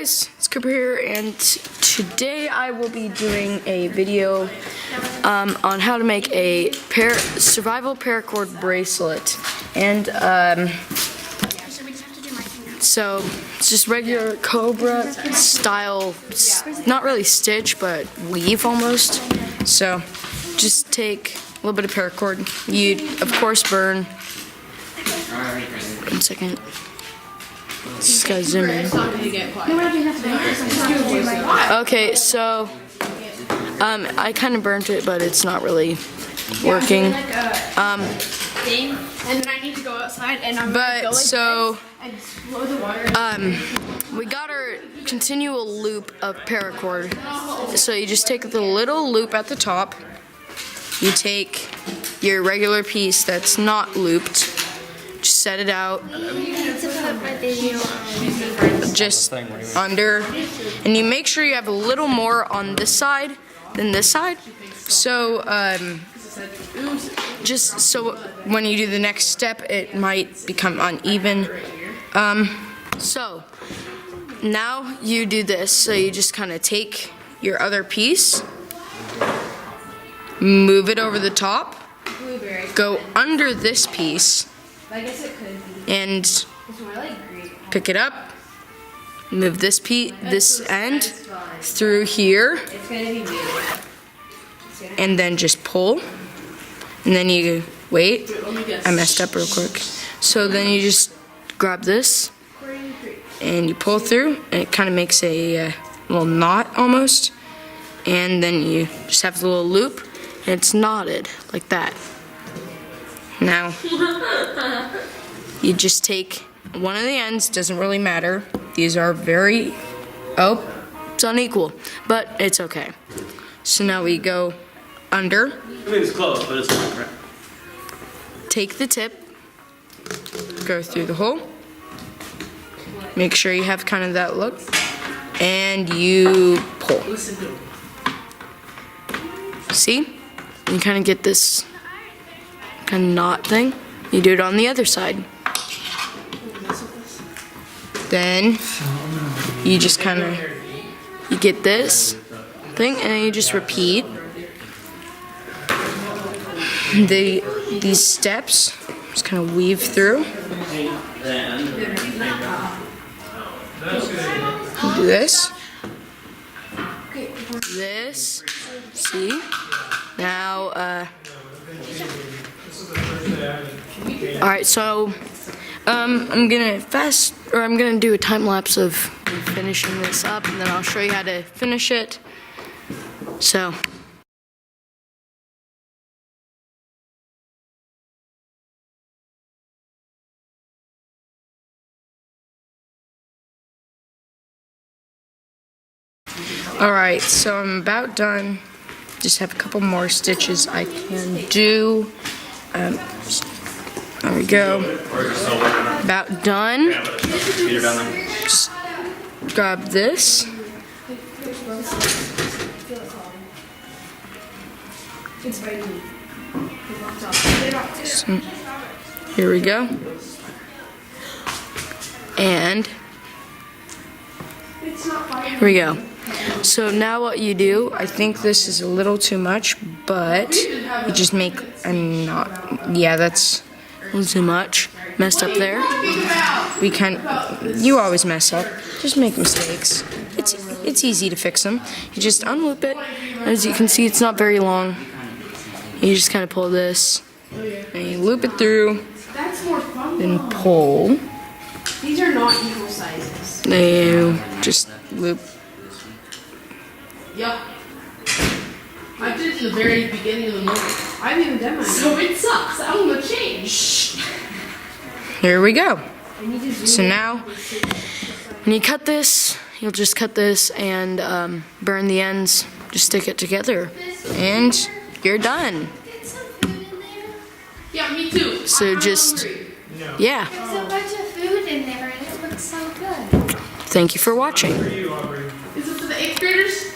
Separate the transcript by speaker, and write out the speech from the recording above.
Speaker 1: guys, it's Cobra here, and today I will be doing a video on how to make a survival paracord bracelet. And so it's just regular Cobra style, not really stitch, but weave almost. So just take a little bit of paracord. You of course burn. 1 second. This guy's zooming. Okay, so I kind of burnt it, but it's not really working.
Speaker 2: And then I need to go outside, and I'm gonna go like this and blow the water.
Speaker 1: We got our continual loop of paracord. So you just take the little loop at the top. You take your regular piece that's not looped. Just set it out. Just under, and you make sure you have a little more on this side than this side. So just so when you do the next step, it might become uneven. So now you do this. So you just kind of take your other piece, move it over the top, go under this piece, and pick it up, move this end through here, and then just pull, and then you wait. I messed up real quick. So then you just grab this and you pull through, and it kind of makes a little knot almost, and then you just have the little loop, and it's knotted like that. Now you just take one of the ends, doesn't really matter. These are very, it's unequal, but it's okay. So now we go under.
Speaker 3: I mean, it's close, but it's not correct.
Speaker 1: Take the tip, go through the hole, make sure you have kind of that look, and you pull. See? You kind of get this kind of knot thing. You do it on the other side. Then you just kind of, you get this thing, and then you just repeat these steps. Just kind of weave through. Do this. This. See? Now, alright, so I'm gonna do a time lapse of finishing this up, and then I'll show you how to finish it. So alright, so I'm about done. Just have a couple more stitches I can do. There we go. About done. Just grab this. So, here we go. And here we go. So now what you do, I think this is a little too much, but you just make a knot. Yeah, that's a little too much. Messed up there. You always mess up. Just make mistakes. It's easy to fix them. You just unloop it. As you can see, it's not very long. You just kind of pull this, and you loop it through, then pull.
Speaker 2: These are not equal sizes.
Speaker 1: Then you just loop.
Speaker 2: Yep. I did it in the very beginning of the movie. I haven't even done mine. So it sucks. I'm gonna change.
Speaker 1: Here we go. So now, when you cut this, you'll just cut this and burn the ends. Just stick it together, and you're done.
Speaker 2: Yeah, me too.
Speaker 1: So just, yeah.
Speaker 4: There's a bunch of food in there and it looks so good.
Speaker 1: Thank you for watching.
Speaker 2: Is it for the 8th graders?